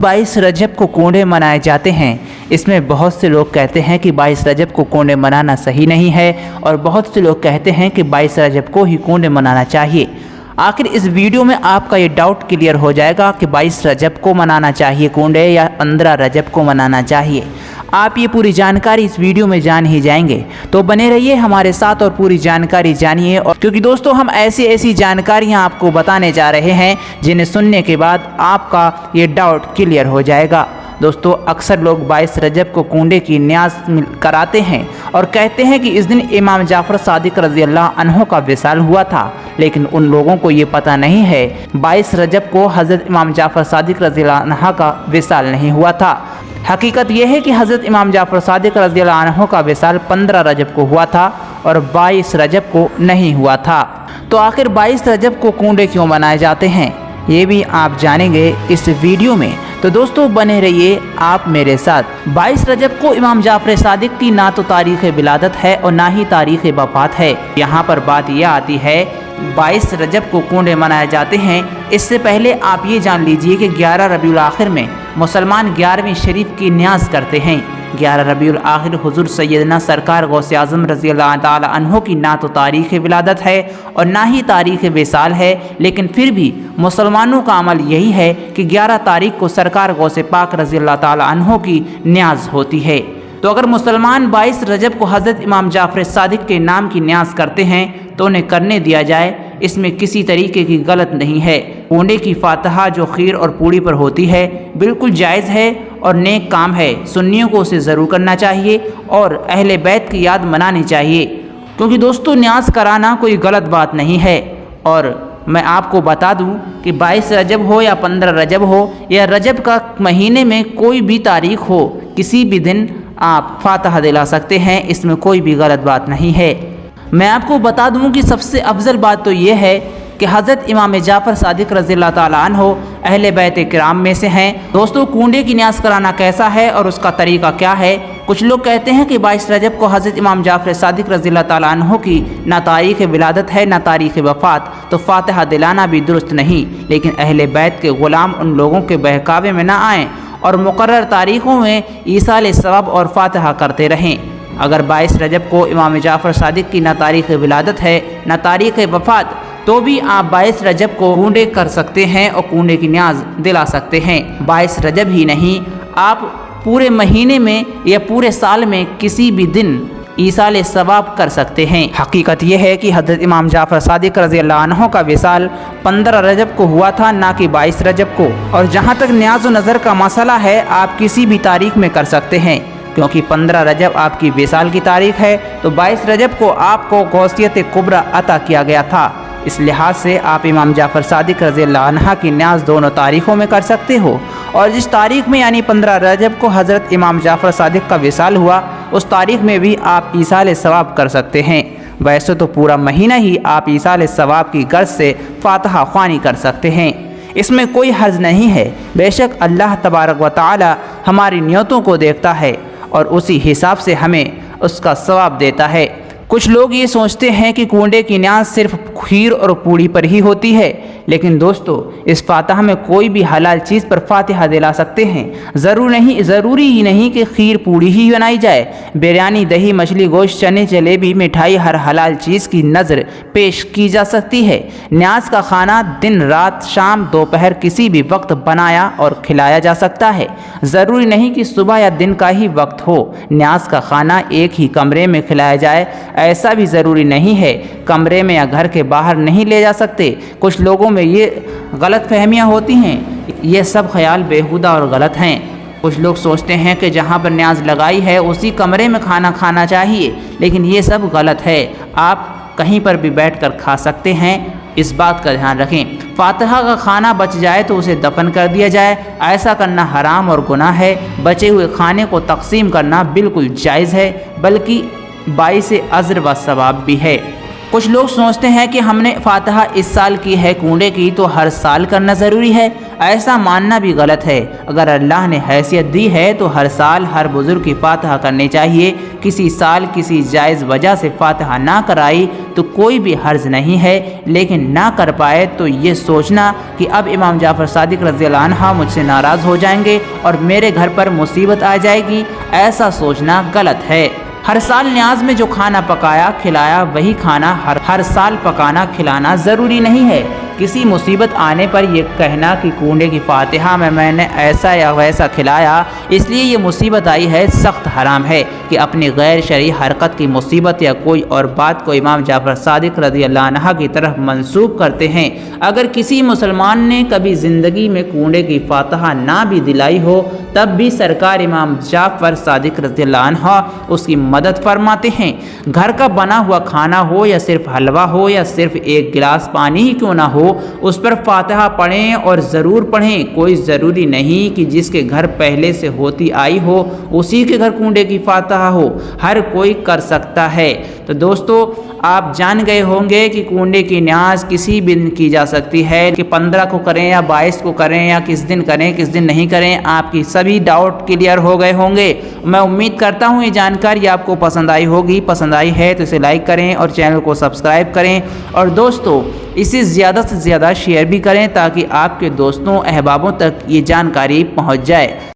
22 रजब को कोंडे मनाए जाते हैं। इसमें बहुत से लोग कहते हैं कि 22 रजब को कोंडे मनाना सही नहीं है और बहुत से लोग कहते हैं कि 22 रजब को ही कोंडे मनाना चाहिए। आखिर इस वीडियो में आपका ये डाउट क्लियर हो जाएगा कि 22 रजब को मनाना चाहिए कोंडे या 15 रजब को मनाना चाहिए। आप ये पूरी जानकारी इस वीडियो में जान ही जाएंगे, तो बने रहिए हमारे साथ और पूरी जानकारी जानिए। और क्योंकि दोस्तों हम ऐसी जानकारियां आपको बताने जा रहे हैं जिन्हें सुनने के बाद आपका ये डाउट क्लियर हो जाएगा। दोस्तों अक्सर लोग 22 रजब को कोंडे की न्याज कराते हैं और कहते हैं कि इस दिन इमाम जाफ़र सादिक रज़ी अल्लाह अन्हो का विसाल हुआ था, लेकिन उन लोगों को ये पता नहीं है 22 रजब को हज़रत इमाम जाफ़र सादिक रज़ी अल्लाह अन्हा का विसाल नहीं हुआ था। हकीकत यह है कि हज़रत इमाम जाफ़र सादिक रज़ी अल्लाह अन्हो का विसाल 15 रजब को हुआ था और 22 रजब को नहीं हुआ था। तो आखिर 22 रजब को कोंडे क्यों मनाए जाते हैं ये भी आप जानेंगे इस वीडियो में, तो दोस्तों बने रहिए आप मेरे साथ। 22 रजब को इमाम जाफ़र सादिक की ना तो तारीख़ विलादत है और ना ही तारीख़ वफ़ात है। यहाँ पर बात यह आती है 22 रजब को कोंडे मनाए जाते हैं। इससे पहले आप ये जान लीजिए कि 11 रबीउल आखिर में मुसलमान 11वीं शरीफ की न्याज करते हैं। 11 रबीउल आखिर हुज़ूर सैयदना सरकार गौसे आज़म रज़ी अल्लाह ताला अन्हो की ना तो तारीख़ विलादत है और ना ही तारीख़ विसाल है, लेकिन फिर भी मुसलमानों का अमल यही है कि 11 तारीख़ को सरकार गौसे पाक रज़ी अल्लाह ताला अन्हो की न्याज होती है। तो अगर मुसलमान 22 रजब को हज़रत इमाम जाफ़र सादिक के नाम की न्याज करते हैं तो उन्हें करने दिया जाए, इसमें किसी तरीके की गलत नहीं है। कोंडे की फातहा जो खीर और पूड़ी पर होती है बिल्कुल जायज़ है और नेक काम है। सुन्नियों को उसे ज़रूर करना चाहिए और अहले बैत की याद मनानी चाहिए, क्योंकि दोस्तों न्याज कराना कोई गलत बात नहीं है। और मैं आपको बता दूं कि 22 रजब हो या 15 रजब हो या रजब का महीने में कोई भी तारीख हो, किसी भी दिन आप फातहा दिला सकते हैं, इसमें कोई भी गलत बात नहीं है। मैं आपको बता दूं कि सबसे अफजल बात तो ये है कि हज़रत इमाम जाफ़र सादिक रज़ी अल्लाह ताला अन्हो अहले बैत किराम में से हैं। दोस्तों कोंडे की न्याज कराना कैसा है और उसका तरीका क्या है? कुछ लोग कहते हैं कि 22 रजब को हज़रत इमाम जाफ़र सादिक रज़ी अल्लाह ताला अन्हो की ना तारीख़ विलादत है ना तारीख़ वफ़ात, तो फातिहा दिलाना भी दुरुस्त नहीं। लेकिन अहले बैत के ग़ुलाम उन लोगों के बहकावे में ना आएँ और मुकर्रर तारीख़ों में ईसाल सवाब और फातिहा करते रहें। अगर 22 रजब को इमाम जाफ़र सादिक की ना तारीख़ विलादत है ना तारीख़ वफ़ात, तो भी आप 22 रजब को कोंडे कर सकते हैं और कोंडे की न्याज दिला सकते हैं। 22 रजब ही नहीं, आप पूरे महीने में या पूरे साल में किसी भी दिन ईसाल सवाब कर सकते हैं। हकीकत यह है कि हज़रत इमाम जाफ़र सादिक रज़ी अल्लाह अन्हो का विसाल 15 रजब को हुआ था, ना कि 22 रजब को। और जहाँ तक न्याज व नज़र का मसला है, आप किसी भी तारीख़ में कर सकते हैं, क्योंकि 15 रजब आपकी विसाल की तारीख़ है, तो 22 रजब को आपको गौसियत कुबरा अता किया गया था। इस लिहाज से आप इमाम जाफ़र सादिक रज़ी अल्लाह अन्हा की न्याज दोनों तारीख़ों में कर सकते हो। और जिस तारीख़ में यानी 15 रजब को हज़रत इमाम जाफ़र सादिक का विसाल हुआ, उस तारीख़ में भी आप ईसाल सवाब कर सकते हैं। वैसे तो पूरा महीना ही आप ईसाल सवाब की गर्ज से फातिहा ख़्वानी कर सकते हैं, इसमें कोई हर्ज नहीं है। बेशक अल्लाह तबारक व तआला हमारी नियतों को देखता है और उसी हिसाब से हमें उसका सवाब देता है। कुछ लोग ये सोचते हैं कि कोंडे की न्याज सिर्फ खीर और पूड़ी पर ही होती है, लेकिन दोस्तों इस फातिहा में कोई भी हलाल चीज़ पर फातिहा दिला सकते हैं। ज़रूरी ही नहीं कि खीर पूड़ी ही बनाई जाए। बिरयानी, दही, मछली, गोश्त, चने, जलेबी, मिठाई, हर हलाल चीज़ की नज़र पेश की जा सकती है। न्याज का खाना दिन, रात, शाम, दोपहर किसी भी वक्त बनाया और खिलाया जा सकता है। ज़रूरी नहीं कि सुबह या दिन का ही वक्त हो। न्याज का खाना एक ही कमरे में खिलाया जाए, ऐसा भी ज़रूरी नहीं है। कमरे में या घर के बाहर नहीं ले जा सकते। कुछ लोगों में ये गलत फहमियाँ होती हैं, ये सब ख्याल बेहुदा और गलत हैं। कुछ लोग सोचते हैं कि जहाँ पर न्याज लगाई है उसी कमरे में खाना खाना चाहिए, लेकिन ये सब गलत है। आप कहीं पर भी बैठकर खा सकते हैं, इस बात का ध्यान रखें। फातिहा का खाना बच जाए तो उसे दफन कर दिया जाए, ऐसा करना हराम और गुनाह है। बचे हुए खाने को तकसीम करना बिल्कुल जायज़ है, बल्कि बाइस अज़्र व सवाब भी है। کچھ لوگ سوچتے ہیں کہ ہم نے فاتحہ اس سال کی ہے کنڈے کی تو ہر سال کرنا ضروری ہے۔ ایسا ماننا بھی غلط ہے۔ اگر اللہ نے حیثیت دی ہے تو ہر سال ہر بزرگ کی فاتحہ کرنی چاہیے۔ کسی سال کسی جائز وجہ سے فاتحہ نہ کرائی تو کوئی بھی حرج نہیں ہے، لیکن نہ کر پائے تو یہ سوچنا کہ اب امام جعفر صادق رضی اللہ عنہ مجھ سے ناراض ہو جائیں گے اور میرے گھر پر مصیبت آ جائے گی، ایسا سوچنا غلط ہے۔ ہر سال نیاز میں جو کھانا پکایا کھلایا وہی کھانا ہر سال پکانا کھلانا ضروری نہیں ہے۔ کسی مصیبت آنے پر یہ کہنا کہ کنڈے کی فاتحہ میں نے ایسا یا ویسا کھلایا اس لیے یہ مصیبت آئی ہے، سخت حرام ہے کہ اپنی غیر شرعی حرکت کی مصیبت یا کوئی اور بات کو امام جعفر صادق رضی اللہ عنہ کی طرف منسوب کرتے ہیں۔ اگر کسی مسلمان نے کبھی زندگی میں کنڈے کی فاتحہ نہ بھی دلائی ہو تب بھی سرکار امام جعفر صادق رضی اللہ عنہ اس کی مدد فرماتے ہیں۔ گھر کا بنا ہوا کھانا ہو یا صرف حلوہ ہو یا صرف ایک گلاس پانی ہی کیوں نہ ہو، اس پر فاتحہ پڑھیں اور ضرور پڑھیں۔ کوئی ضروری نہیں کہ جس کے گھر پہلے سے ہوتی آئی ہو اسی کے گھر کنڈے کی فاتحہ ہو، ہر کوئی کر سکتا ہے۔ تو دوستو آپ جان گئے ہوں گے کہ کنڈے کی نیاز کسی بھی دن کی جا سکتی ہے، کہ 15 کو کریں یا 22 کو کریں یا کس دن کریں کس دن نہیں کریں۔ آپ کی سبھی ڈاؤٹ کلیئر ہو گئے ہوں گے۔ میں امید کرتا ہوں یہ جانکاری آپ کو پسند آئی ہوگی۔ پسند آئی ہے تو اسے لائک کریں اور چینل کو سبسکرائب کریں، اور دوستو اسے زیادہ سے زیادہ شیئر بھی کریں تاکہ آپ کے دوستوں احبابوں تک یہ جانکاری پہنچ جائے۔